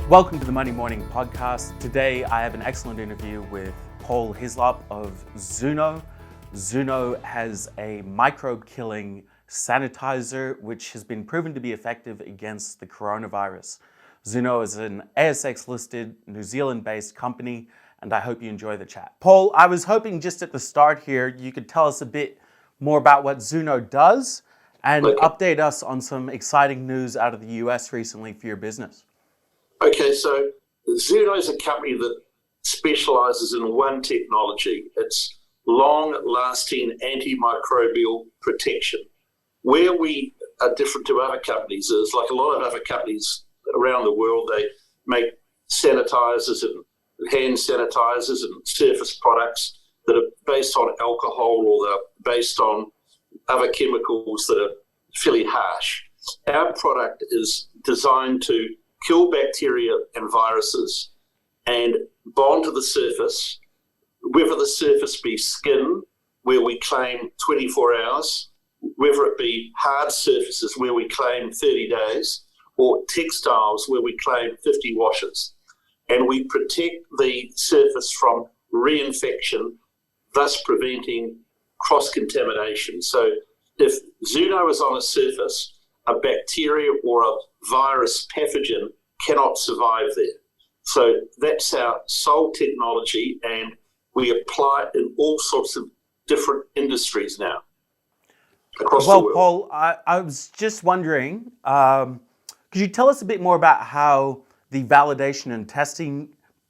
Welcome to the Monday Morning Podcast. Today I have an excellent interview with Paul Hyslop of Zoono. Zoono has a microbe-killing sanitizer which has been proven to be effective against the coronavirus. Zoono is an ASX-listed, New Zealand-based company, and I hope you enjoy the chat. Paul, I was hoping just at the start here you could tell us a bit more about what Zoono does and update us on some exciting news out of the US recently for your business. Okay, so ZNO is a company that specializes in one technology. It's long-lasting antimicrobial protection. Where we are different to other companies is, like a lot of other companies around the world, they make sanitizers and hand sanitizers and surface products that are based on alcohol or they're based on other chemicals that are fairly harsh. Our product is designed to kill bacteria and viruses and bond to the surface, whether the surface be skin, where we claim 24 hours, whether it be hard surfaces where we claim 30 days, or textiles where we claim 50 washes. And we protect the surface from reinfection, thus preventing cross-contamination. So if Zoono is on a surface, a bacteria or a virus pathogen cannot survive there. So that's our sole technology, and we apply it in all sorts of different industries now across the world. Well, Paul, I was just wondering, could you tell us a bit more about how the validation and testing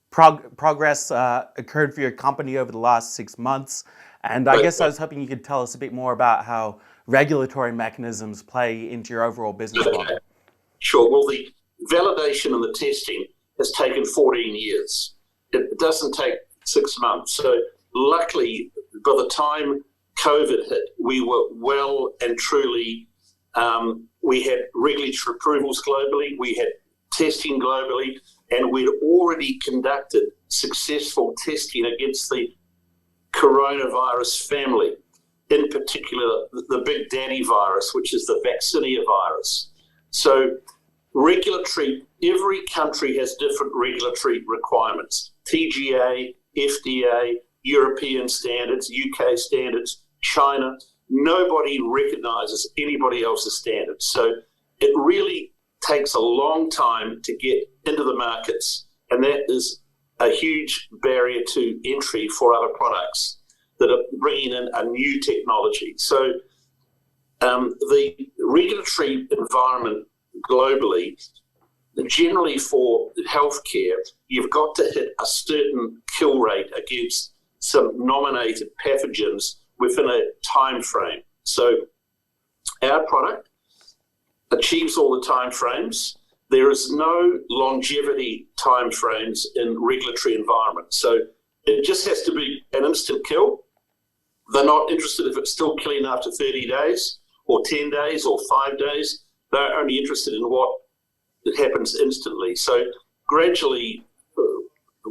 progress occurred for your company over the last 6 months? And I guess I was hoping you could tell us a bit more about how regulatory mechanisms play into your overall business model. Sure. Well, the validation and the testing has taken 14 years. It doesn't take 6 months. So luckily, by the time COVID hit, we were well and truly, we had regulatory approvals globally, we had testing globally, and we'd already conducted successful testing against the coronavirus family, in particular the Big Daddy virus, which is the vaccinia virus. So every country has different regulatory requirements. TGA, FDA, European standards, UK standards, China. Nobody recognizes anybody else's standards. So it really takes a long time to get into the markets, and that is a huge barrier to entry for other products that are bringing in a new technology. So the regulatory environment globally, generally for healthcare, you've got to hit a certain kill rate against some nominated pathogens within a time frame. So our product achieves all the time frames. There is no longevity time frames in regulatory environments. So it just has to be an instant kill. They're not interested if it's still killing after 30 days or 10 days or 5 days. They're only interested in what it happens instantly. So gradually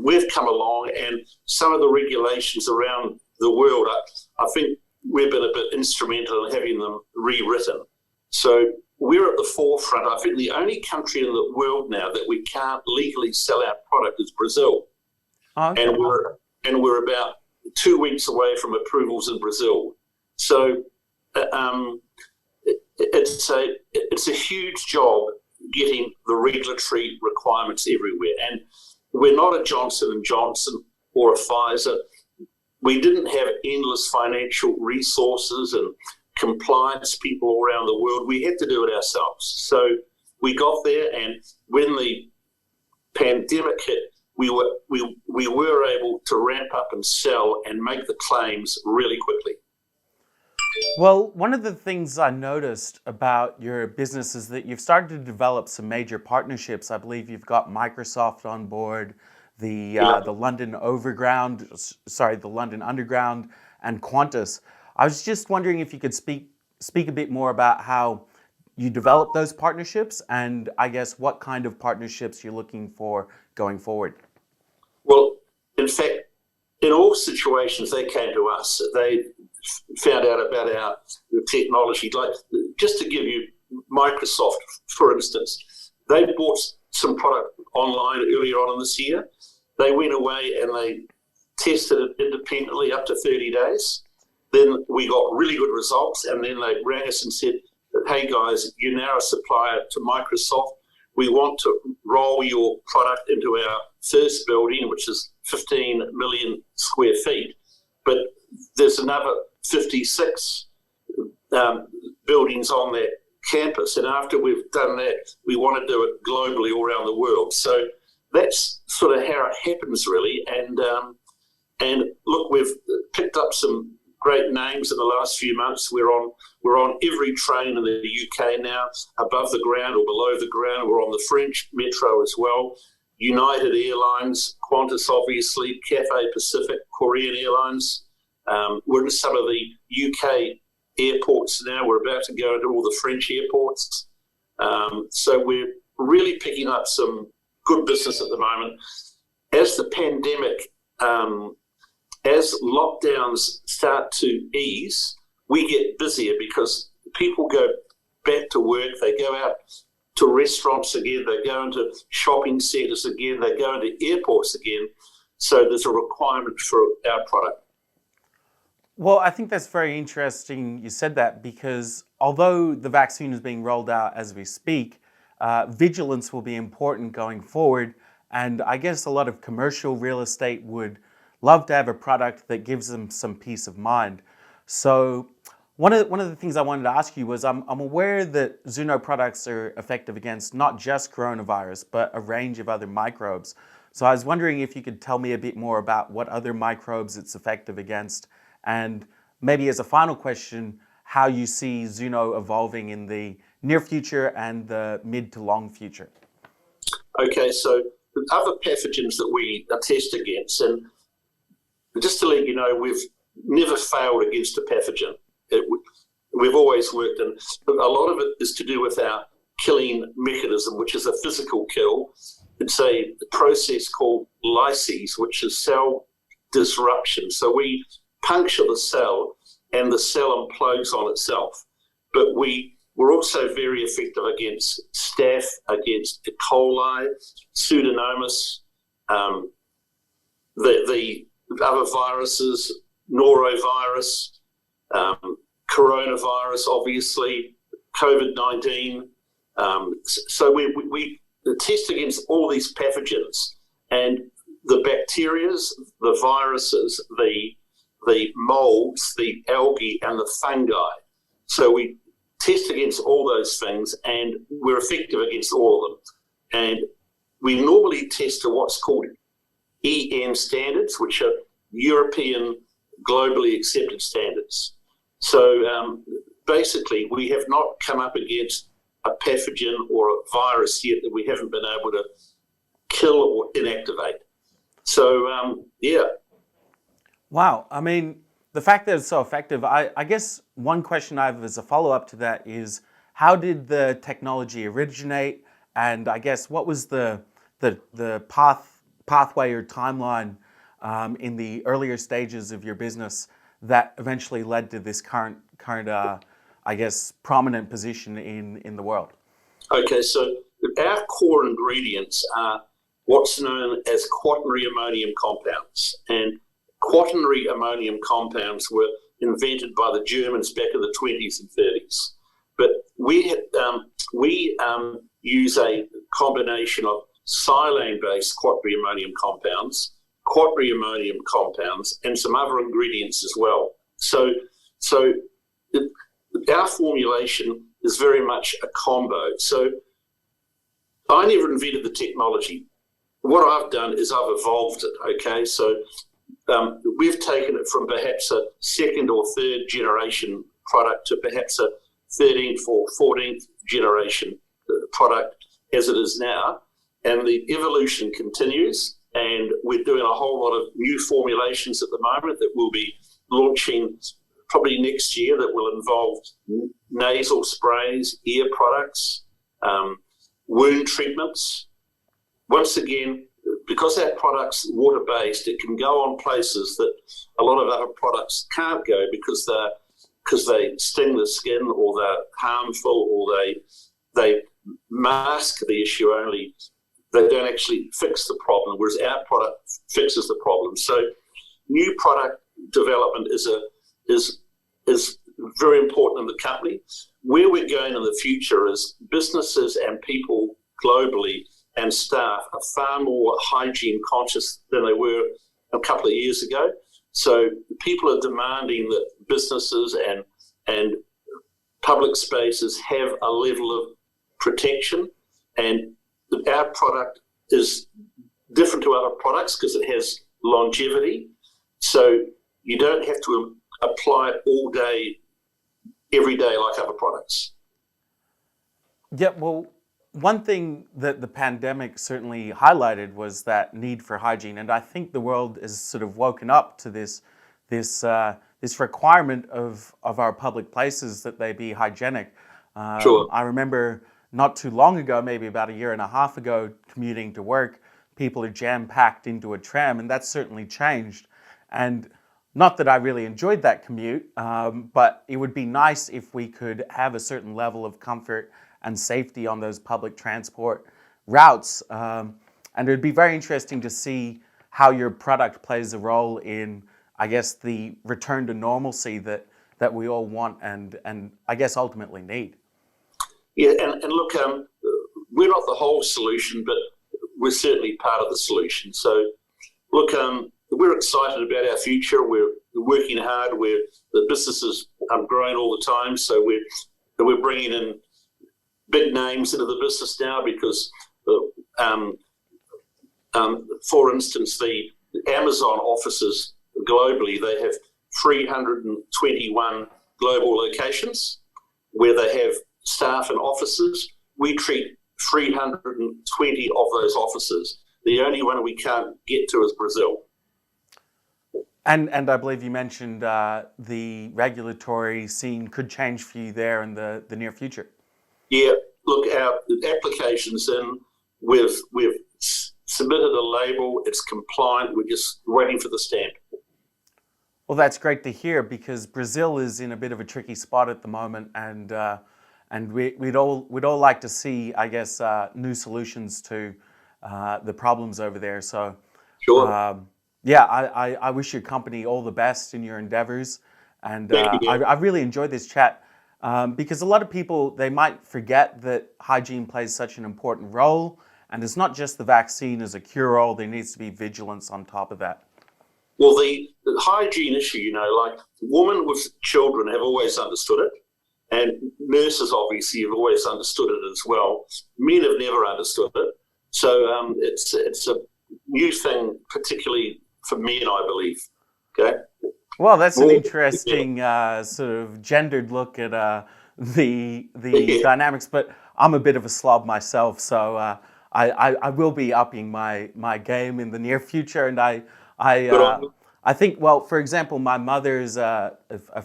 we've come along, and some of the regulations around the world, I think we've been a bit instrumental in having them rewritten. So we're at the forefront. I think the only country in the world now that we can't legally sell our product is Brazil. Okay. And we're about 2 weeks away from approvals in Brazil. So it's a huge job getting the regulatory requirements everywhere. And we're not a Johnson & Johnson or a Pfizer. We didn't have endless financial resources and compliance people all around the world. We had to do it ourselves. So we got there, and when the pandemic hit, we were able to ramp up and sell and make the claims really quickly. Well, one of the things I noticed about your business is that you've started to develop some major partnerships. I believe you've got Microsoft on board, the London Underground, and Qantas. I was just wondering if you could speak a bit more about how you develop those partnerships, and I guess what kind of partnerships you're looking for going forward. Well, in fact, in all situations, they came to us. They found out about our technology. Like, just to give you Microsoft, for instance, they bought some product online earlier on in this year. They went away and they tested it independently up to 30 days. Then we got really good results, and then they rang us and said, hey guys, you're now a supplier to Microsoft. We want to roll your product into our first building, which is 15 million square feet, but there's another 56 buildings on that campus, and after we've done that, we want to do it globally all around the world. So that's sort of how it happens, really. And look, we've picked up some great names in the last few months. We're on every train in the UK now, above the ground or below the ground. We're on the French metro as well. United Airlines, Qantas, obviously, Cathay Pacific, Korean Airlines. We're in some of the UK airports now. We're about to go into all the French airports. So we're really picking up some good business at the moment. As the pandemic, as lockdowns start to ease, we get busier because people go back to work, they go out to restaurants again, they go into shopping centres again, they go into airports again. So there's a requirement for our product. Well, I think that's very interesting you said that, because although the vaccine is being rolled out as we speak, vigilance will be important going forward. And I guess a lot of commercial real estate would love to have a product that gives them some peace of mind. So one of the things I wanted to ask you was, I'm aware that Zoono products are effective against not just coronavirus, but a range of other microbes. So I was wondering if you could tell me a bit more about what other microbes it's effective against, and maybe as a final question, how you see Zoono evolving in the near future and the mid to long future. Okay, so the other pathogens that we test against, and just to let you know, we've never failed against a pathogen. We've always worked, and a lot of it is to do with our killing mechanism, which is a physical kill. It's a process called lysis, which is cell disruption. So we puncture the cell and the cell implodes on itself. But we're also very effective against staph, against E. coli, pseudomonas, the other viruses, norovirus, coronavirus, obviously, COVID-19. So we test against all these pathogens, and the bacterias, the viruses, the molds, the algae, and the fungi. So we test against all those things, and we're effective against all of them. And we normally test to what's called EN standards, which are European globally accepted standards. So basically, we have not come up against a pathogen or a virus yet that we haven't been able to kill or inactivate. So, yeah. Wow. I mean, the fact that it's so effective, I guess one question I have as a follow-up to that is, how did the technology originate? And I guess what was the pathway or timeline in the earlier stages of your business that eventually led to this current I guess, prominent position in the world? Okay, so our core ingredients are what's known as quaternary ammonium compounds. And quaternary ammonium compounds were invented by the Germans back in the 20s and 30s. But we use a combination of silane-based quaternary ammonium compounds, quaternary ammonium compounds, and some other ingredients as well. So our formulation is very much a combo. So I never invented the technology. What I've done is I've evolved it, okay? So we've taken it from perhaps a second or third generation product to perhaps a 13th or 14th generation product as it is now. And the evolution continues, and we're doing a whole lot of new formulations at the moment that we'll be launching probably next year, that will involve nasal sprays, ear products, wound treatments. Once again, because our product's water-based, it can go on places that a lot of other products can't go because they sting the skin, or they're harmful, or they mask the issue only. they don't actually fix the problem, whereas our product fixes the problem. So new product development is very important in the company. Where we're going in the future is businesses and people globally and staff are far more hygiene conscious than they were a couple of years ago. So people are demanding that businesses and public spaces have a level of protection, and our product is different to other products because it has longevity. So you don't have to apply it all day, every day like other products. Yeah, well, one thing that the pandemic certainly highlighted was that need for hygiene, and I think the world has sort of woken up to this requirement of our public places that they be hygienic. Sure. I remember not too long ago, maybe about a year and a half ago, commuting to work, people are jam-packed into a tram, and that's certainly changed. And not that I really enjoyed that commute, but it would be nice if we could have a certain level of comfort and safety on those public transport routes. And it would be very interesting to see how your product plays a role in, I guess, the return to normalcy that we all want and I guess ultimately need. Yeah, and look, we're not the whole solution, but we're certainly part of the solution. So, look, we're excited about our future. We're working hard. The business is growing all the time. So we're bringing in big names into the business now because, for instance, the Amazon offices globally, they have 321 global locations where they have staff and offices. We treat 320 of those offices. The only one we can't get to is Brazil. And I believe you mentioned the regulatory scene could change for you there in the near future. Yeah, look, our application's in. We've submitted a label. It's compliant. We're just waiting for the stamp. Well, that's great to hear because Brazil is in a bit of a tricky spot at the moment, and we'd all like to see, I guess, new solutions to the problems over there. So, sure. Yeah, I wish your company all the best in your endeavors, and I really enjoyed this chat because a lot of people, they might forget that hygiene plays such an important role, and it's not just the vaccine as a cure-all. There needs to be vigilance on top of that. Well, the hygiene issue, like women with children have always understood it, and nurses obviously have always understood it as well. Men have never understood it, so it's a new thing, particularly for men, I believe. Okay. Well, that's an interesting sort of gendered look at the dynamics, but I'm a bit of a slob myself, so I will be upping my game in the near future, and I think, well, for example, my mother's a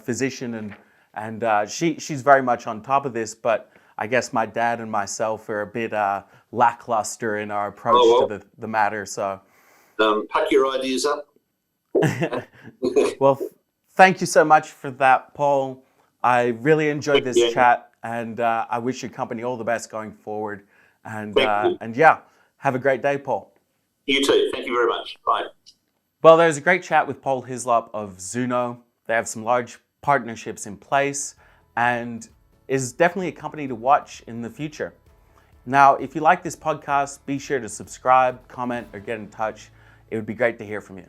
physician, and she's very much on top of this, but I guess my dad and myself are a bit lackluster in our approach to the matter. So, pack your ideas up. Well, thank you so much for that, Paul. I really enjoyed this chat, and I wish your company all the best going forward. And yeah, have a great day, Paul. You too. Thank you very much. Bye. Well, there's a great chat with Paul Hyslop of Zoono. They have some large partnerships in place and is definitely a company to watch in the future. Now, if you like this podcast, be sure to subscribe, comment, or get in touch. It would be great to hear from you.